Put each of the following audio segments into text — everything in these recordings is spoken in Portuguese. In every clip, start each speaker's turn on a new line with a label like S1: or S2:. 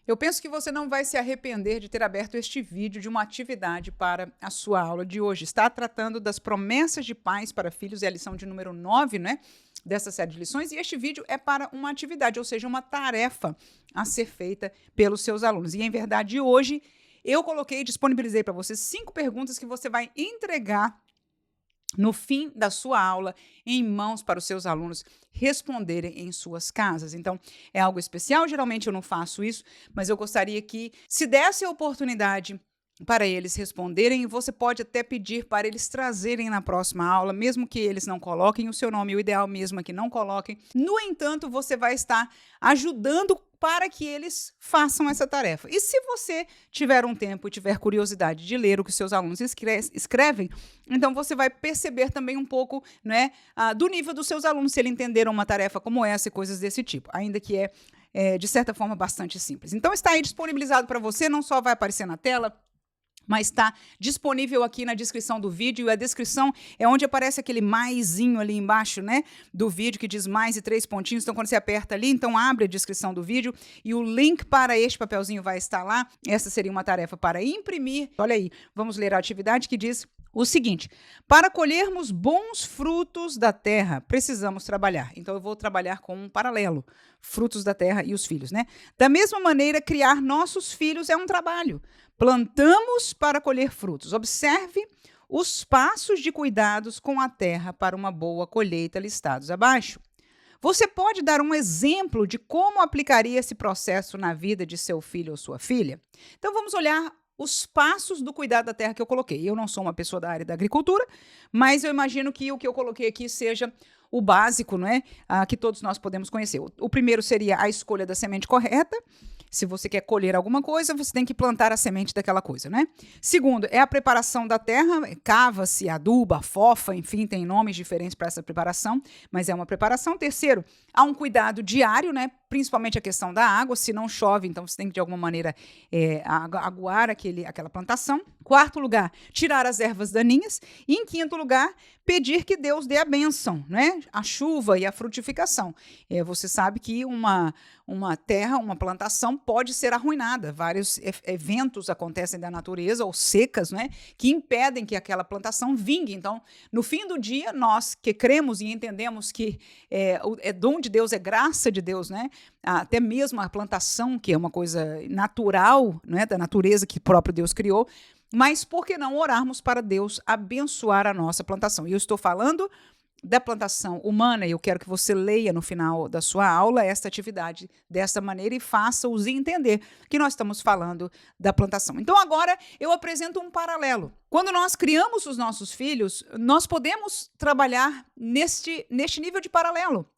S1: Eu penso que você não vai se arrepender de ter aberto este vídeo de uma atividade para a sua aula de hoje. Está tratando das promessas de pais para filhos, é a lição de número 9, né, dessa série de lições, e este vídeo é para uma atividade, ou seja, uma tarefa a ser feita pelos seus alunos. E, em verdade, hoje eu disponibilizei para você 5 perguntas que você vai entregar no fim da sua aula, em mãos para os seus alunos responderem em suas casas. Então, é algo especial, geralmente eu não faço isso, mas eu gostaria que, se desse a oportunidade para eles responderem, você pode até pedir para eles trazerem na próxima aula, mesmo que eles não coloquem o seu nome, o ideal mesmo é que não coloquem. No entanto, você vai estar ajudando para que eles façam essa tarefa. E se você tiver um tempo e tiver curiosidade de ler o que seus alunos escrevem, então você vai perceber também um pouco, né, do nível dos seus alunos, se eles entenderam uma tarefa como essa e coisas desse tipo, ainda que de certa forma, bastante simples. Então está aí disponibilizado para você, não só vai aparecer na tela, mas está disponível aqui na descrição do vídeo, e a descrição é onde aparece aquele maisinho ali embaixo, né, do vídeo, que diz mais e 3 pontinhos. Então, quando você aperta ali, então abre a descrição do vídeo e o link para este papelzinho vai estar lá. Essa seria uma tarefa para imprimir. Olha aí, vamos ler a atividade que diz o seguinte: para colhermos bons frutos da terra, precisamos trabalhar. Então, eu vou trabalhar com um paralelo, frutos da terra e os filhos, né? Da mesma maneira, criar nossos filhos é um trabalho. Plantamos para colher frutos. Observe os passos de cuidados com a terra para uma boa colheita listados abaixo. Você pode dar um exemplo de como aplicaria esse processo na vida de seu filho ou sua filha? Então, vamos olhar os passos do cuidado da terra que eu coloquei. Eu não sou uma pessoa da área da agricultura, mas eu imagino que o que eu coloquei aqui seja o básico, não é? Que todos nós podemos conhecer. O primeiro seria a escolha da semente correta. Se você quer colher alguma coisa, você tem que plantar a semente daquela coisa, né? Segundo, é a preparação da terra, cava-se, aduba, fofa, enfim, tem nomes diferentes para essa preparação, mas é uma preparação. Terceiro, há um cuidado diário, né? Principalmente a questão da água. Se não chove, então você tem que, de alguma maneira, aguar aquela plantação. Quarto lugar, tirar as ervas daninhas. E, em quinto lugar, pedir que Deus dê a bênção, né? A chuva e a frutificação. Você sabe que uma terra, uma plantação pode ser arruinada. Vários eventos acontecem da natureza, ou secas, né, que impedem que aquela plantação vingue. Então, no fim do dia, nós que cremos e entendemos que é dom de Deus, é graça de Deus, né? Até mesmo a plantação, que é uma coisa natural, né, da natureza que o próprio Deus criou, mas por que não orarmos para Deus abençoar a nossa plantação? E eu estou falando da plantação humana, e eu quero que você leia no final da sua aula esta atividade desta maneira e faça-os entender que nós estamos falando da plantação. Então, agora eu apresento um paralelo. Quando nós criamos os nossos filhos, nós podemos trabalhar neste nível de paralelo.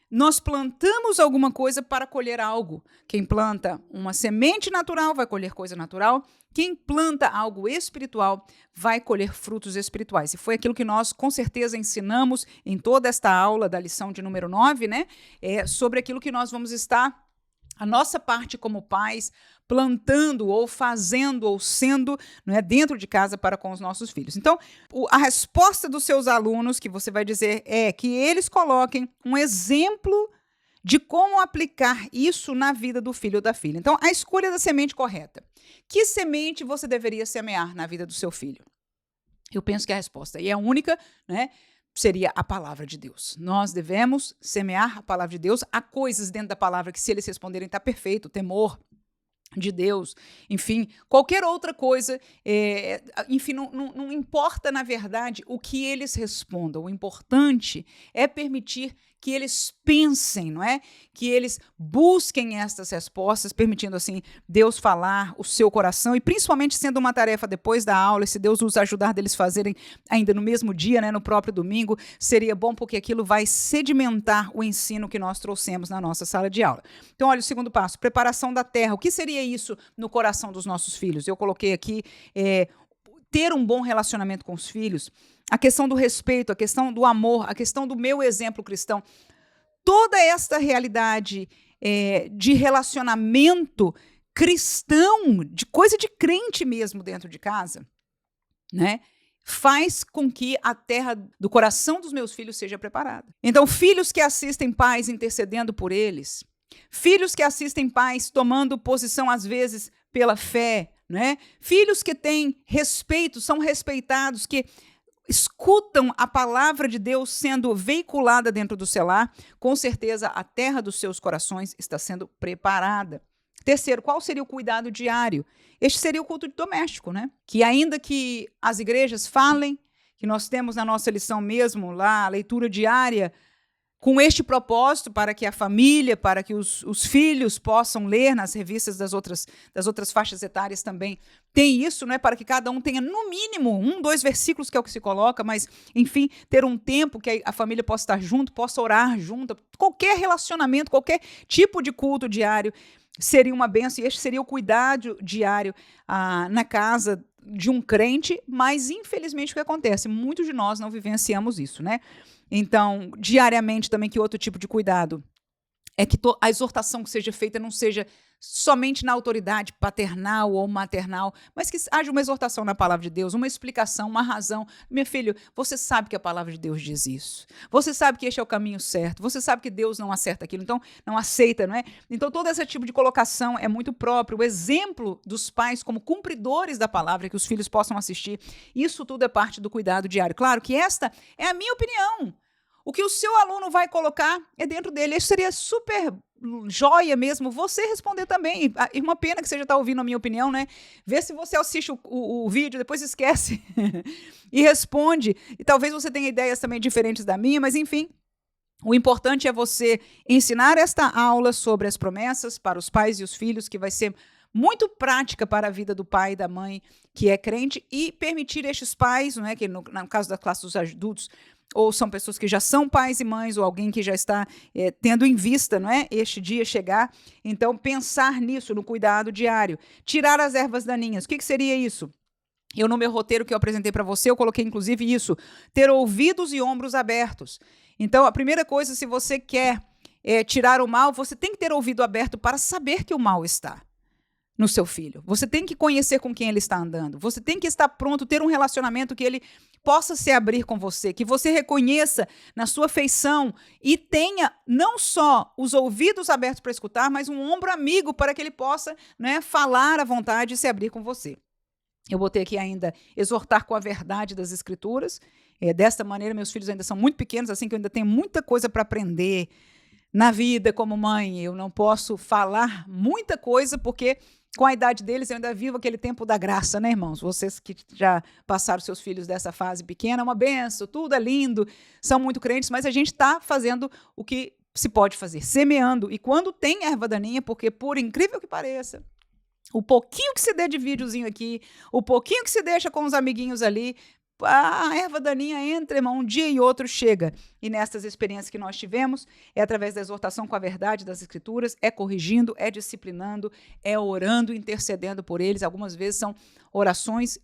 S1: Nós plantamos alguma coisa para colher algo. Quem planta uma semente natural vai colher coisa natural. Quem planta algo espiritual vai colher frutos espirituais. E foi aquilo que nós, com certeza, ensinamos em toda esta aula da lição de número 9, né? Sobre aquilo que nós vamos estar, a nossa parte como pais, plantando ou fazendo ou sendo, não é, dentro de casa para com os nossos filhos. Então, a resposta dos seus alunos, que você vai dizer, é que eles coloquem um exemplo de como aplicar isso na vida do filho ou da filha. Então, a escolha da semente correta. Que semente você deveria semear na vida do seu filho? Eu penso que a resposta, e é a única, né, seria a palavra de Deus. Nós devemos semear a palavra de Deus. Há coisas dentro da palavra que, se eles responderem, está perfeito, temor de Deus, enfim, qualquer outra coisa, enfim, não importa, na verdade, o que eles respondam. O importante é permitir que eles pensem, não é? Que eles busquem estas respostas, permitindo, assim, Deus falar o seu coração, e principalmente sendo uma tarefa depois da aula, e se Deus os ajudar deles fazerem ainda no mesmo dia, né, no próprio domingo, seria bom, porque aquilo vai sedimentar o ensino que nós trouxemos na nossa sala de aula. Então, olha, o segundo passo, preparação da terra. O que seria isso no coração dos nossos filhos? Eu coloquei aqui ter um bom relacionamento com os filhos, a questão do respeito, a questão do amor, a questão do meu exemplo cristão. Toda esta realidade de relacionamento cristão, de coisa de crente mesmo dentro de casa, né, faz com que a terra do coração dos meus filhos seja preparada. Então, filhos que assistem pais intercedendo por eles, Filhos que assistem pais tomando posição, às vezes, pela fé, né? Filhos que têm respeito, são respeitados, que escutam a palavra de Deus sendo veiculada dentro do seu lar, com certeza a terra dos seus corações está sendo preparada. Terceiro, qual seria o cuidado diário? Este seria o culto doméstico, né? Que ainda que as igrejas falem, que nós temos na nossa lição mesmo lá, a leitura diária, com este propósito, para que a família, para que os filhos possam ler nas revistas das outras faixas etárias também. Tem isso, né, para que cada um tenha, no mínimo, 1, 2 versículos, que é o que se coloca, mas, enfim, ter um tempo que a família possa estar junto, possa orar junto. Qualquer relacionamento, qualquer tipo de culto diário seria uma bênção, e este seria o cuidado diário na casa de um crente, mas, infelizmente, o que acontece? Muitos de nós não vivenciamos isso, né? Então, diariamente também, que outro tipo de cuidado é que a exortação que seja feita não seja somente na autoridade paternal ou maternal, mas que haja uma exortação na palavra de Deus, uma explicação, uma razão. Meu filho, você sabe que a palavra de Deus diz isso. Você sabe que este é o caminho certo. Você sabe que Deus não acerta aquilo, então não aceita, não é? Então, todo esse tipo de colocação é muito próprio. O exemplo dos pais como cumpridores da palavra, que os filhos possam assistir, isso tudo é parte do cuidado diário. Claro que esta é a minha opinião. O que o seu aluno vai colocar é dentro dele. Isso seria super joia mesmo você responder também. E uma pena que você já está ouvindo a minha opinião, né? Vê se você assiste o vídeo, depois esquece e responde. E talvez você tenha ideias também diferentes da minha, mas enfim. O importante é você ensinar esta aula sobre as promessas para os pais e os filhos, que vai ser muito prática para a vida do pai e da mãe que é crente, e permitir estes pais, não é, que no caso da classe dos adultos, ou são pessoas que já são pais e mães, ou alguém que já está tendo em vista, não é, este dia chegar. Então, pensar nisso, no cuidado diário. Tirar as ervas daninhas. O que seria isso? Eu, no meu roteiro que eu apresentei para você, eu coloquei, inclusive, isso. Ter ouvidos e ombros abertos. Então, a primeira coisa, se você quer tirar o mal, você tem que ter ouvido aberto para saber que o mal está no seu filho. Você tem que conhecer com quem ele está andando. Você tem que estar pronto, ter um relacionamento que ele possa se abrir com você, que você reconheça na sua feição e tenha não só os ouvidos abertos para escutar, mas um ombro amigo para que ele possa, né, falar à vontade e se abrir com você. Eu botei aqui ainda exortar com a verdade das Escrituras. Desta maneira, meus filhos ainda são muito pequenos, assim que eu ainda tenho muita coisa para aprender na vida como mãe. Eu não posso falar muita coisa, porque com a idade deles eu ainda vivo aquele tempo da graça, né, irmãos? Vocês que já passaram seus filhos dessa fase pequena, é uma benção, tudo é lindo, são muito crentes, mas a gente está fazendo o que se pode fazer, semeando. E quando tem erva daninha, porque por incrível que pareça, o pouquinho que se dê de videozinho aqui, o pouquinho que se deixa com os amiguinhos ali, a erva daninha entra, irmão, um dia e outro chega. E nessas experiências que nós tivemos, é através da exortação com a verdade das Escrituras, é corrigindo, é disciplinando, é orando, intercedendo por eles. Algumas vezes são orações,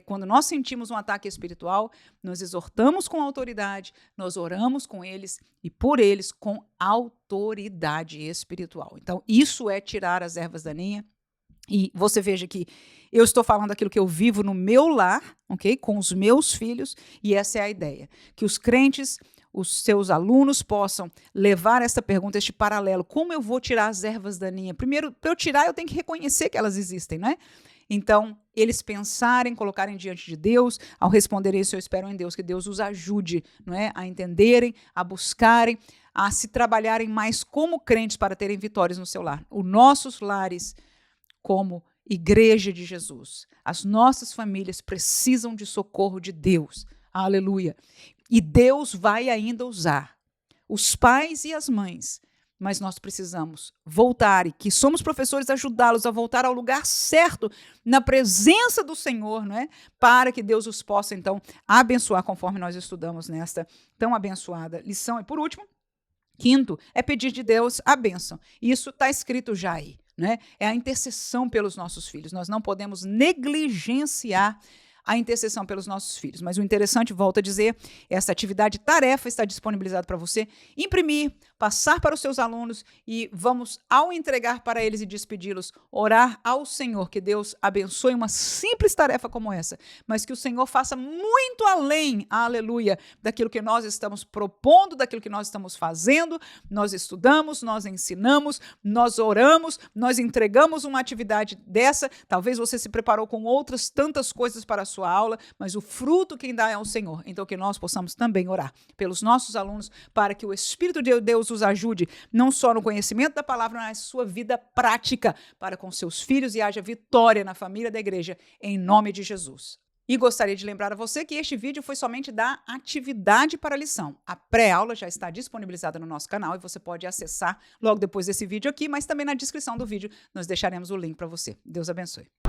S1: quando nós sentimos um ataque espiritual, nós exortamos com autoridade, nós oramos com eles e por eles com autoridade espiritual. Então, isso é tirar as ervas daninhas. E você veja que eu estou falando aquilo que eu vivo no meu lar, ok? Com os meus filhos, e essa é a ideia. Que os crentes, os seus alunos possam levar essa pergunta, este paralelo. Como eu vou tirar as ervas daninhas? Primeiro, para eu tirar, eu tenho que reconhecer que elas existem, né? Então, eles pensarem, colocarem diante de Deus, ao responder isso, eu espero em Deus, que Deus os ajude, não é? A entenderem, a buscarem, a se trabalharem mais como crentes para terem vitórias no seu lar. Os nossos lares, como igreja de Jesus, as nossas famílias precisam de socorro de Deus. Aleluia. E Deus vai ainda usar os pais e as mães, mas nós precisamos voltar, e que somos professores, ajudá-los a voltar ao lugar certo, na presença do Senhor, não é? Para que Deus os possa, então, abençoar, conforme nós estudamos nesta tão abençoada lição. E por último, quinto, é pedir de Deus a bênção. Isso está escrito já aí. Né? É a intercessão pelos nossos filhos. Nós não podemos negligenciar a intercessão pelos nossos filhos. Mas o interessante, volto a dizer, essa atividade tarefa está disponibilizada para você imprimir, passar para os seus alunos e vamos, ao entregar para eles e despedi-los, orar ao Senhor que Deus abençoe uma simples tarefa como essa, mas que o Senhor faça muito além, aleluia, daquilo que nós estamos propondo, daquilo que nós estamos fazendo. Nós estudamos, nós ensinamos, nós oramos, nós entregamos uma atividade dessa. Talvez você se preparou com outras tantas coisas para a sua aula, mas o fruto quem dá é o Senhor. Então que nós possamos também orar pelos nossos alunos para que o Espírito de Deus os ajude, não só no conhecimento da palavra, mas na sua vida prática para com seus filhos e haja vitória na família da igreja, em nome de Jesus. E gostaria de lembrar a você que este vídeo foi somente da atividade para a lição. A pré-aula já está disponibilizada no nosso canal e você pode acessar logo depois desse vídeo aqui, mas também na descrição do vídeo nós deixaremos o link para você. Deus abençoe.